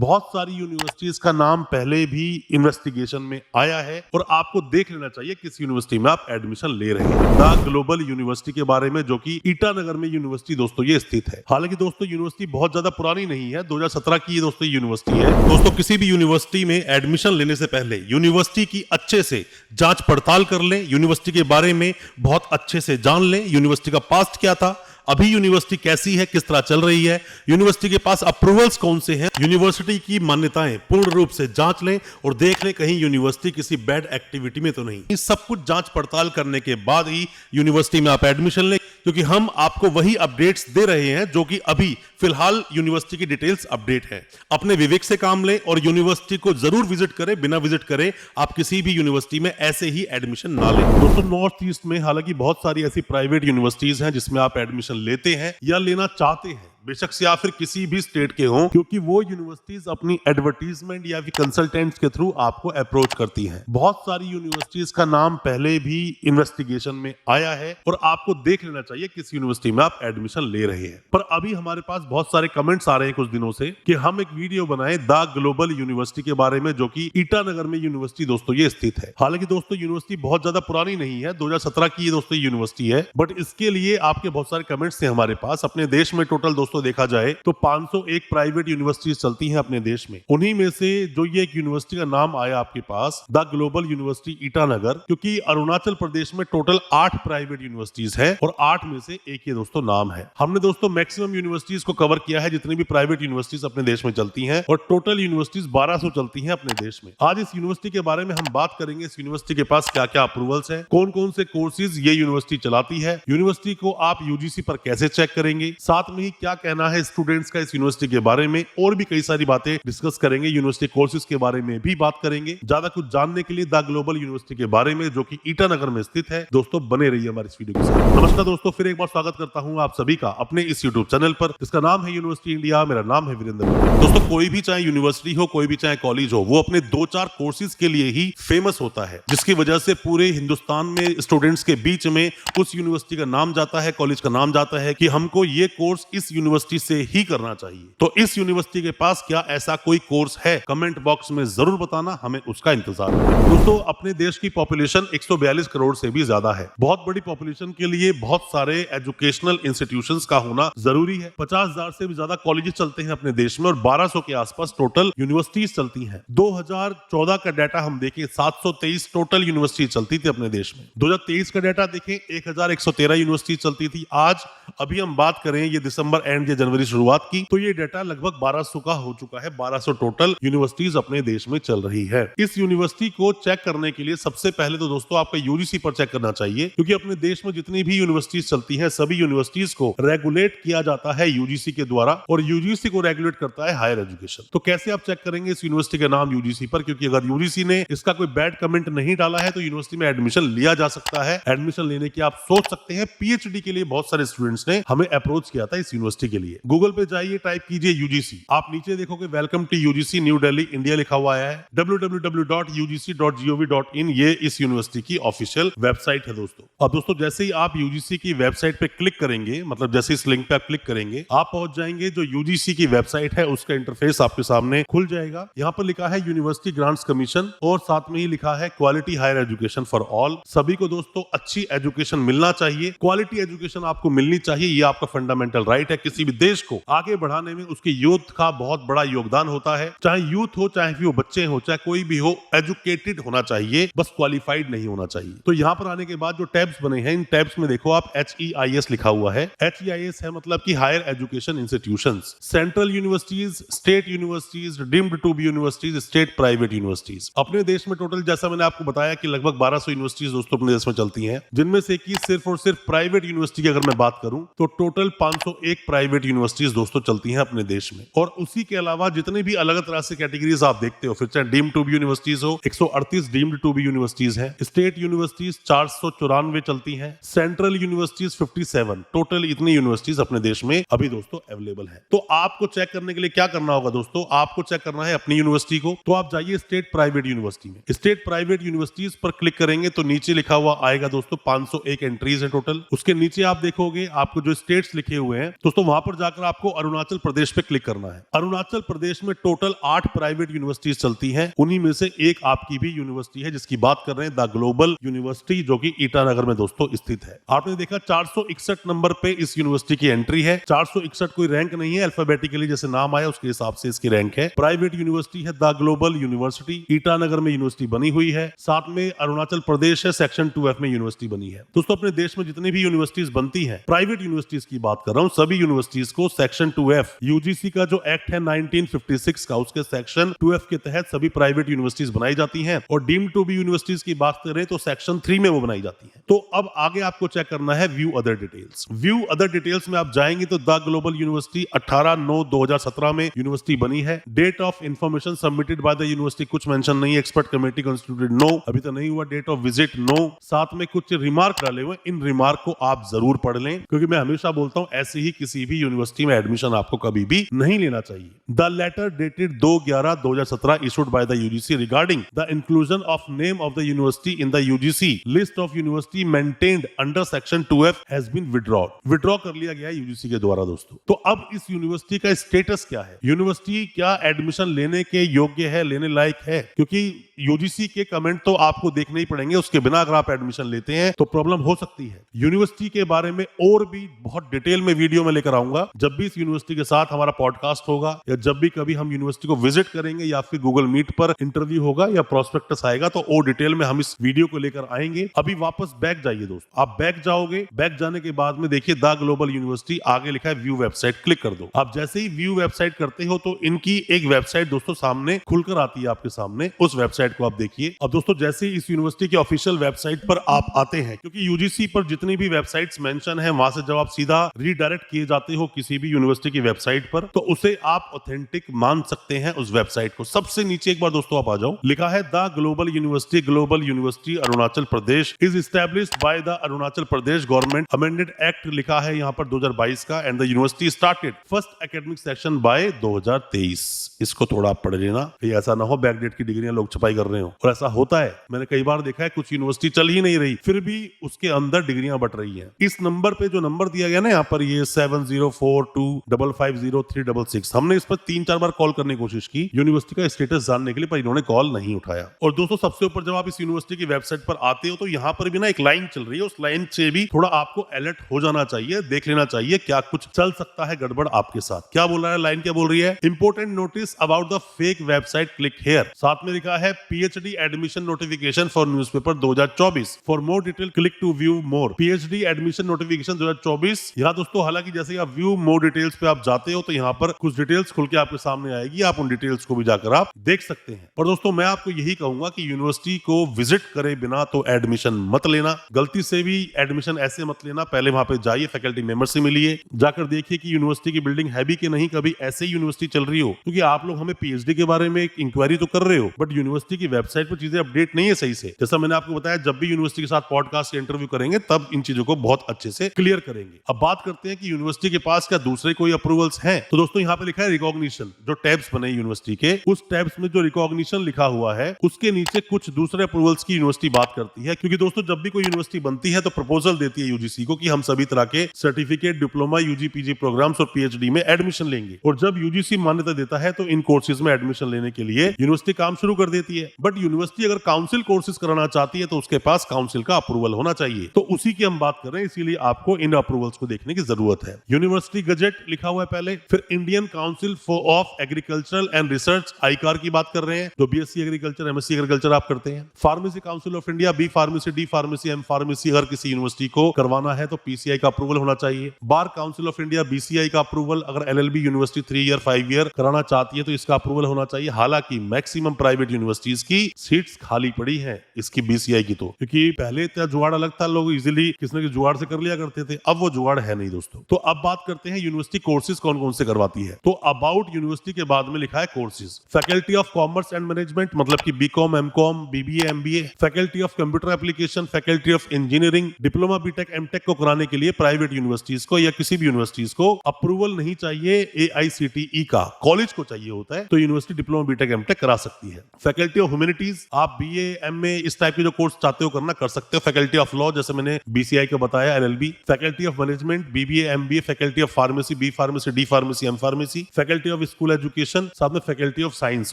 बहुत सारी यूनिवर्सिटीज का नाम पहले भी इन्वेस्टिगेशन में आया है और आपको देख लेना चाहिए किस यूनिवर्सिटी में आप एडमिशन ले रहे हैं। द ग्लोबल यूनिवर्सिटी के बारे में, जो कि ईटानगर में यूनिवर्सिटी दोस्तों ये स्थित है। हालांकि दोस्तों यूनिवर्सिटी बहुत ज्यादा पुरानी नहीं है, 2017 की ये दोस्तों यूनिवर्सिटी है। दोस्तों किसी भी यूनिवर्सिटी में एडमिशन लेने से पहले यूनिवर्सिटी की अच्छे से जांच पड़ताल कर लें, यूनिवर्सिटी के बारे में बहुत अच्छे से जान लें, यूनिवर्सिटी का पास्ट क्या था, अभी यूनिवर्सिटी कैसी है, किस तरह चल रही है, यूनिवर्सिटी के पास अप्रूवल्स कौन से हैं, यूनिवर्सिटी की मान्यताएं पूर्ण रूप से जांच लें और देख लें कहीं यूनिवर्सिटी किसी बैड एक्टिविटी में तो नहीं। इस सब कुछ जांच पड़ताल करने के बाद ही यूनिवर्सिटी में आप एडमिशन लें, क्योंकि हम आपको वही अपडेट्स दे रहे हैं जो कि अभी फिलहाल यूनिवर्सिटी की डिटेल्स अपडेट है। अपने विवेक से काम लें और यूनिवर्सिटी को जरूर विजिट करें। बिना विजिट करें आप किसी भी यूनिवर्सिटी में ऐसे ही एडमिशन ना लें। दोस्तों नॉर्थ ईस्ट में हालांकि बहुत सारी ऐसी प्राइवेट यूनिवर्सिटीज हैं जिसमें आप एडमिशन लेते हैं या लेना चाहते हैं, बेशक से या फिर किसी भी स्टेट के हों, क्योंकि वो यूनिवर्सिटीज अपनी एडवर्टीजमेंट या फिर कंसल्टेंट्स के थ्रू आपको अप्रोच करती हैं। बहुत सारी यूनिवर्सिटीज का नाम पहले भी इन्वेस्टिगेशन में आया है और आपको देख लेना चाहिए किस यूनिवर्सिटी में आप एडमिशन ले रहे हैं। पर अभी हमारे पास बहुत सारे कमेंट्स आ रहे हैं कुछ दिनों से कि हम एक वीडियो बनाएं द ग्लोबल यूनिवर्सिटी के बारे में, जो कि ईटानगर में यूनिवर्सिटी दोस्तों ये स्थित है। हालांकि दोस्तों यूनिवर्सिटी बहुत ज्यादा पुरानी नहीं है, 2017 की ये दोस्तों यूनिवर्सिटी है, बट इसके लिए आपके बहुत सारे कमेंट्स थे हमारे पास। अपने देश में टोटल दोस्तों देखा जाए तो 501 प्राइवेट यूनिवर्सिटीज चलती हैं अपने देश में। उन्हीं में से जो ये एक यूनिवर्सिटी का नाम आया आपके पास, द ग्लोबल यूनिवर्सिटी ईटानगर, क्योंकि अरुणाचल प्रदेश में टोटल 8 प्राइवेट यूनिवर्सिटीज हैं और 8 में से एक ये दोस्तों नाम है। हमने दोस्तों मैक्सिमम यूनिवर्सिटीज को कवर किया है जितनी भी प्राइवेट यूनिवर्सिटीज अपने देश में चलती हैं, और टोटल यूनिवर्सिटीज 1200 चलती हैं अपने देश में। आज इस यूनिवर्सिटी के बारे में हम बात करेंगे, इस यूनिवर्सिटी के पास क्या क्या अप्रूवल्स है, कौन कौन से कोर्सेज ये यूनिवर्सिटी चलाती है, यूनिवर्सिटी को आप यूजीसी पर कैसे चेक करेंगे, साथ में ही क्या कहना है स्टूडेंट्स का इस यूनिवर्सिटी के बारे में, और भी कई सारी बातें डिस्कस करेंगे। यूनिवर्सिटी कोर्सेज के बारे में भी बात करेंगे। ज्यादा कुछ जानने के लिए द ग्लोबल यूनिवर्सिटी के बारे में, जो कि ईटानगर में स्थित है, दोस्तों बने रहिए हमारे इस वीडियो के साथ। नमस्कार दोस्तों, फिर एक बार स्वागत करता हूं आप सभी का अपने इस यूट्यूब चैनल पर, जिसका नाम है यूनिवर्सिटी इंडिया। मेरा नाम है वीरेंद्र। दोस्तों कोई भी चाहे यूनिवर्सिटी हो, कोई भी चाहे कॉलेज हो, वो अपने 2-4 कोर्सेज के लिए ही फेमस होता है, जिसकी वजह से पूरे हिंदुस्तान में स्टूडेंट्स के बीच में उस यूनिवर्सिटी का नाम जाता है, कॉलेज का नाम जाता है कि हमको ये कोर्स इस यूनिवर्सिटी से ही करना चाहिए। तो इस यूनिवर्सिटी के पास क्या ऐसा कोई कोर्स है? कमेंट बॉक्स में जरूर बताना, हमें उसका इंतजार है। दोस्तों अपने देश की पॉपुलेशन 142 करोड़ से भी ज्यादा है। बहुत बड़ी पॉपुलेशन के लिए बहुत सारे एजुकेशनल इंस्टीट्यूशंस का होना जरूरी है। 50,000 से भी ज्यादा कॉलेजेस चलते हैं अपने देश में और 1200 के आसपास टोटल यूनिवर्सिटीज चलती हैं। 2014 का डाटा हम देखें, 723 टोटल यूनिवर्सिटी चलती थी अपने देश में। 2023 का डाटा देखें, 1113 यूनिवर्सिटी चलती थी। आज अभी हम बात करें ये दिसंबर एंड या जनवरी शुरुआत की, तो ये डाटा लगभग 1200 का हो चुका है। 1200 टोटल यूनिवर्सिटीज अपने देश में चल रही है। इस यूनिवर्सिटी को चेक करने के लिए सबसे पहले तो दोस्तों आपका यूजीसी पर चेक करना चाहिए, क्योंकि अपने देश में जितनी भी यूनिवर्सिटीज चलती हैं सभी यूनिवर्सिटीज को रेगुलेट किया जाता है यूजीसी के द्वारा, और यूजीसी को रेगुलेट करता है हायर एजुकेशन। तो कैसे आप चेक करेंगे इस यूनिवर्सिटी का नाम यूजीसी पर? क्योंकि अगर यूजीसी ने इसका कोई बैड कमेंट नहीं डाला है तो यूनिवर्सिटी में एडमिशन लिया जा सकता है। एडमिशन लेने की आप सोच सकते हैं। पीएचडी के लिए बहुत सारे स्टूडेंट्स ने हमें अप्रोच किया था इस यूनिवर्सिटी के लिए। गूगल पे जाइए, टाइप कीजिए यूजीसी, आप नीचे देखोगे welcome to UGC new Delhi India लिखा हुआ है। www.ugc.gov.in ये इस यूनिवर्सिटी की ऑफिशियल वेबसाइट है दोस्तों। अब दोस्तों जैसे ही आप यूजीसी की वेबसाइट पे क्लिक करेंगे, मतलब जैसे इस लिंक पे आप क्लिक करेंगे, आप पहुंच जाएंगे जो यूजीसी की वेबसाइट है, उसका इंटरफेस आपके सामने खुल जाएगा। यहाँ पर लिखा है यूनिवर्सिटी ग्रांट्स कमीशन और साथ में ही लिखा है quality higher education for all. सभी को दोस्तों अच्छी एजुकेशन मिलना चाहिए, क्वालिटी एजुकेशन आपको मिलनी चाहिए, ये आपका फंडामेंटल राइट है। किसी भी देश को आगे बढ़ाने में उसके यूथ का बहुत बड़ा योगदान होता है। चाहे यूथ हो, चाहे वो बच्चे हो, चाहे कोई भी हो, एजुकेटेड होना चाहिए, बस क्वालिफाइड नहीं होना चाहिए। तो यहाँ पर आने के बाद जो टैब्स बने हैं, इन टैब्स में देखो आप HEIS लिखा हुआ है। HEIS है मतलब कि higher education institutions, central universities, state universities, deemed to be universities, state private universities. अपने देश में टोटल जैसा मैंने आपको बताया कि लगभग 1200 यूनिवर्सिटीज दोस्तों अपने देश में चलती हैं, जिनमें से कि सिर्फ और सिर्फ प्राइवेट यूनिवर्सिटी की अगर मैं बात करूं तो टोटल 501 प्राइवेट यूनिवर्सिटीज दोस्तों चलती हैं अपने देश में। और उसी के अलावा जितने भी अलग तरह से कैटेगरीज आप देखते हो, फिर चाहे डीम्ड टू बी यूनिवर्सिटीज हो, 138 डीम्ड टू बी यूनिवर्सिटीज हैं, स्टेट यूनिवर्सिटीज 494 चलती हैं, सेंट्रल यूनिवर्सिटीज 57, टोटल इतनी यूनिवर्सिटीज अपने देश में अभी दोस्तों अवेलेबल है। तो आपको चेक करने के लिए क्या करना होगा दोस्तों? आपको चेक करना है अपनी यूनिवर्सिटी को। तो आप जाइए स्टेट प्राइवेट यूनिवर्सिटी में, स्टेट प्राइवेट यूनिवर्सिटीज पर क्लिक करेंगे तो नीचे लिखा हुआ आएगा दोस्तों 501 एंट्रीज है टोटल। उसके नीचे आप देखोगे आपको जो स्टेट्स लिखे हुए हैं दोस्तों, वहां पर जाकर आपको अरुणाचल प्रदेश पे क्लिक करना है। अरुणाचल प्रदेश में टोटल 8 प्राइवेट यूनिवर्सिटीज चलती हैं, उन्हीं में से एक आपकी भी यूनिवर्सिटी है जिसकी बात कर रहे हैं, द ग्लोबल यूनिवर्सिटी, जो कि ईटानगर में दोस्तों स्थित है। आपने देखा 461 नंबर पे इस यूनिवर्सिटी की एंट्री है। 461 कोई रैंक नहीं है, अल्फाबेटिकली जैसे नाम आया उसके हिसाब से इसकी रैंक है। प्राइवेट यूनिवर्सिटी है द ग्लोबल यूनिवर्सिटी, ईटानगर में यूनिवर्सिटी बनी हुई है। साथ में अरुणाचल प्रदेश है, सेक्शन 2F में यूनिवर्सिटी बनी है। दोस्तों अपने देश में जितनी भी यूनिवर्सिटीज बनती हैं, प्राइवेट यूनिवर्सिटीज की बात कर रहा हूं, सभी यूनिवर्सिटीज को सेक्शन 2F यूजीसी का जो एक्ट है 1956 का, उसके सेक्शन 2F के तहत सभी प्राइवेट यूनिवर्सिटीज बनाई जाती हैं। और डीम्ड टू बी यूनिवर्सिटीज की बात करें तो सेक्शन 3 में वो बनाई जाती है। तो अब आगे आपको चेक करना है view other details. View other details में आप जाएंगे तो द ग्लोबल यूनिवर्सिटी 18/9/2017 में यूनिवर्सिटी बनी है। Date of information submitted by the university कुछ मेंशन नहीं है। एक्सपर्ट कमेटी कॉन्स्टिट्यूटेड नो, अभी तो नहीं हुआ। Date of visit no. साथ में कुछ रिमार्क डाले हुए, इन रिमार्क को आप जरूर पढ़ लें, क्योंकि मैं हमेशा बोलता हूं ऐसे ही किसी भी यूनिवर्सिटी में एडमिशन आपको कभी भी नहीं लेना चाहिए। The letter dated 2/11/2017 issued by the UGC regarding the inclusion of name of the university in the UGC list of university maintained under section 2F has been withdraw कर लिया गया है यूजीसी के द्वारा। दोस्तों तो अब इस यूनिवर्सिटी का स्टेटस क्या है? यूनिवर्सिटी क्या एडमिशन लेने के योग्य है, लेने लायक है? क्योंकि यूजीसी के कमेंट तो आपको देखने ही पड़ेंगे, उसके बिना अगर आप एडमिशन लेते हैं तो प्रॉब्लम हो सकती है। यूनिवर्सिटी के बारे में और भी बहुत डिटेल में वीडियो में लेकर आऊंगा जब भी इस यूनिवर्सिटी के साथ हमारा पॉडकास्ट होगा, या जब भी कभी हम यूनिवर्सिटी को विजिट करेंगे, या फिर गूगल मीट पर इंटरव्यू होगा या प्रोस्पेक्टस आएगा, तो और डिटेल में हम इस वीडियो को लेकर आएंगे। अभी वापस बैक जाइए दोस्तों, आप बैक जाओगे, बैक जाने के बाद में देखिए द ग्लोबल यूनिवर्सिटी, आगे लिखा है व्यू वेबसाइट, क्लिक कर दो। आप जैसे ही व्यू वेबसाइट करते हो तो इनकी एक वेबसाइट दोस्तों सामने खुलकर आती है आपके सामने, उस वेबसाइट को आप देखिए। अब दोस्तों जैसे ही इस यूनिवर्सिटी की ऑफिशियल वेबसाइट पर आप आते हैं, क्योंकि यूजीसी पर जितनी भी वेबसाइट्स मेंशन है वहां से जब आप सीधा रीडायरेक्ट किए जाते हो किसी भी यूनिवर्सिटी की वेबसाइट पर, तो उसे आप ऑथेंटिक मान सकते हैं उस वेबसाइट को। सबसे नीचे एक बार दोस्तों आप आ जाओ, लिखा है the global university Arunachal Pradesh is established by the Arunachal Pradesh government amended act, लिखा है यहाँ पर 2022 का, and the university started first academic session by 2023। इसको थोड़ा आप पढ़ लेना, ऐसा ना हो बैकडेट की डिग्रियां लोग छपाई कर रहे हो। और ऐसा होता है, मैंने कई बार देखा है, कुछ यूनिवर्सिटी चल ही नहीं रही फिर भी उसके अंदर डिग्रियां बट रही हैं। इस नंबर पे जो नंबर दिया गया ना यहाँ पर, ये 7042550366, हमने इस पर 3-4 बार कॉल करने की कोशिश की यूनिवर्सिटी का स्टेटस जानने के लिए, पर इन्होंने कॉल नहीं उठाया। और दोस्तों सबसे ऊपर जब आप इस यूनिवर्सिटी की वेबसाइट पर आते हो तो यहाँ पर भी ना एक लाइन चल रही है, उस लाइन से भी थोड़ा आपको अलर्ट हो जाना चाहिए, देख लेना चाहिए क्या कुछ चल सकता है गड़बड़ आपके साथ। क्या बोल रहा है लाइन, क्या बोल रही है? Important notice about the fake website, click here. साथ में लिखा है PhD admission notification for newspaper 2024, for more detail click to view more. PhD admission notification 2024। यहाँ दोस्तों हालांकि जैसे आप व्यू मोर डिटेल्स पे आप जाते हो तो यहाँ पर कुछ डिटेल्स खुल के आपके सामने आएगी, आप उन डिटेल्स को भी जाकर आप देख सकते हैं। और दोस्तों मैं आपको यही कहूंगा कि यूनिवर्सिटी को विजिट करे बिना तो एडमिशन मत लेना, गलती से भी एडमिशन ऐसे मत लेना। पहले वहां पे जाइए, फैकल्टी मेंबर से मिलिए, जाकर देखिए कि यूनिवर्सिटी की बिल्डिंग है भी कि नहीं, कभी ऐसे ही यूनिवर्सिटी चल रही हो। क्योंकि आप लोग हमें पीएचडी के बारे में एक इंक्वायरी तो कर रहे हो, बट यूनिवर्सिटी की वेबसाइट पर चीजें अपडेट नहीं है सही से। जैसा मैंने आपको बताया, जब भी यूनिवर्सिटी के साथ पॉडकास्ट इंटरव्यू करेंगे तब इन चीजों को बहुत अच्छे से क्लियर करेंगे। अब बात करते हैं कि यूनिवर्सिटी के पास क्या दूसरे कोई अप्रूवल्स हैं। तो दोस्तों यहाँ पे लिखा है रिकॉग्निशन, जो टैब्स बने यूनिवर्सिटी के, उस टैब्स में जो रिकॉग्निशन लिखा हुआ है उसके नीचे कुछ दूसरे अप्रूवल्स की यूनिवर्सिटी बात करती है। क्योंकि दोस्तों जब भी कोई यूनिवर्सिटी बनती है तो प्रपोजल देती है यूजीसी को कि हम सभी तरह के certificate, diploma, UG, PG programmes और पीएचडी में एडमिशन लेंगे। और जब यूजीसी मान्यता देता है तो इन कोर्सेज में एडमिशन लेने के लिए यूनिवर्सिटी काम शुरू कर देती है। बट यूनिवर्सिटी अगर काउंसिल कोर्सेज कराना चाहती है तो उसके पास काउंसिल का अप्रूवल होना चाहिए। तो उसी की हम बात कर रहे हैं, इसीलिए आपको इन अप्रूवल्स को देखने की जरूरत है। यूनिवर्सिटी गजेट लिखा हुआ है पहले, फिर Indian council of agricultural and research, आईकार की बात कर रहे हैं, जो बीएससी एग्रीकल्चर, एमएससी एग्रीकल्चर आप करते हैं। Pharmacy council of India, B pharmacy, D pharmacy, M pharmacy, अगर किसी यूनिवर्सिटी को करवाना है तो पीसीआई का अप्रूवल होना चाहिए। Bar council of India, BCI का अप्रूवल, अगर एलएलबी यूनिवर्सिटी 3 ईयर 5 ईयर कराना चाहती है तो इसका अप्रूवल होना चाहिए। हालांकि मैक्सिमम प्राइवेट यूनिवर्सिटीज की सीट्स खाली पड़ी है इसकी बीसीआई की, तो क्योंकि पहले इतना जुगाड़ अलग था, लोग इजीली किसी न किसी जुगाड़ से कर लिया करते थे, अब वो जुगाड़ है नहीं दोस्तों। तो अब बात करते हैं यूनिवर्सिटी कोर्सेज कौन कौन से करवाती है। तो अबाउट यूनिवर्सिटी के बाद में लिखा है courses. Faculty of commerce and management, मतलब कि BCom, MCom, BBA, MBA. Faculty of computer application, faculty of engineering, diploma, BTech, MTech को कराने के लिए प्राइवेट यूनिवर्सिटीज को या किसी भी यूनिवर्सिटीज को अप्रूवल नहीं चाहिए एआईसीटीई का, कॉलेज को चाहिए होता है। तो यूनिवर्सिटी डिप्लोमा, बीटेक, एमटेक करा सकती है। फैकल्टी ऑफ ह्यूमैनिटीज, आप बीए, एमए इस टाइप के जो कोर्स चाहते हो करना कर सकते हो। फैकल्टी ऑफ लॉ, जैसे मैंने बीसीआई का बताया, LLB. Faculty of management, BBA, MBA, faculty of pharmacy, B pharmacy, D pharmacy, M pharmacy, faculty of school education, साथ में फैकल्टी ऑफ साइंस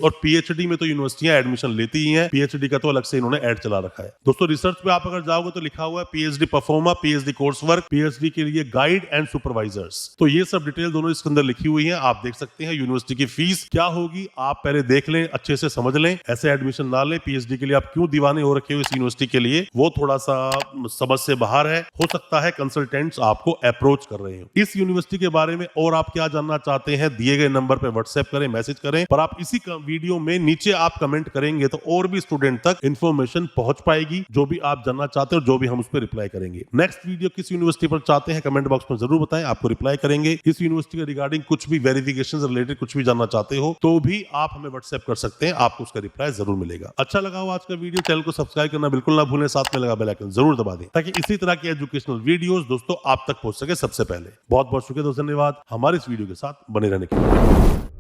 और पीएचडी में तो यूनिवर्सिटियां एडमिशन लेती ही हैं। पीएचडी का तो अलग से इन्होंने ऐड चला रखा है। दोस्तों रिसर्च पे आप अगर जाओगे तो लिखा हुआ है PhD pro forma, PhD course work, PhD के लिए गाइड एंड सुपरवाइजर्स। तो ये सब डिटेल दोनों इसके अंदर लिखी हुई है, आप देख सकते हैं। यूनिवर्सिटी की फीस क्या होगी आप पहले देख लें, अच्छे से समझ लें, ऐसे एडमिशन ना लें। पीएचडी के लिए आप क्यों दीवाने हो रखे हो इस यूनिवर्सिटी के लिए, वो थोड़ा सा समझ से बाहर है। हो सकता है कंसल्टेंट्स आपको अप्रोच कर रहे हो। इस यूनिवर्सिटी के बारे में और आप क्या जानना चाहते हैं, दिए गए नंबर पे व्हाट्सएप करें, मैसेज करें, पर आप इसी वीडियो में नीचे आप कमेंट करेंगे तो और भी स्टूडेंट तक इंफॉर्मेशन पहुंच पाएगी, जो भी आप जानना चाहते हो, जो भी हम उस पर रिप्लाई करेंगे। नेक्स्ट वीडियो किस यूनिवर्सिटी पर चाहते हैं कमेंट बॉक्स में जरूर बताएं, आपको रिप्लाई करेंगे। इस यूनिवर्सिटी के रिगार्डिंग कुछ भी वेरिफिकेशन रिलेटेड कुछ भी जानना चाहते हो तो भी आप हमें व्हाट्सएप कर सकते हैं, आपको उसका रिप्लाई जरूर मिलेगा। अच्छा लगा हो आज का वीडियो, चैनल को सब्सक्राइब करना बिल्कुल ना भूलें, साथ में लगा बेल आइकन जरूर दबा दें ताकि इसी तरह की एजुकेशनल वीडियोस दोस्तों आप तक पहुंच सके सबसे पहले। बहुत बहुत शुक्रिया दोस्तों, धन्यवाद हमारे इस वीडियो के साथ बने रहने के लिए।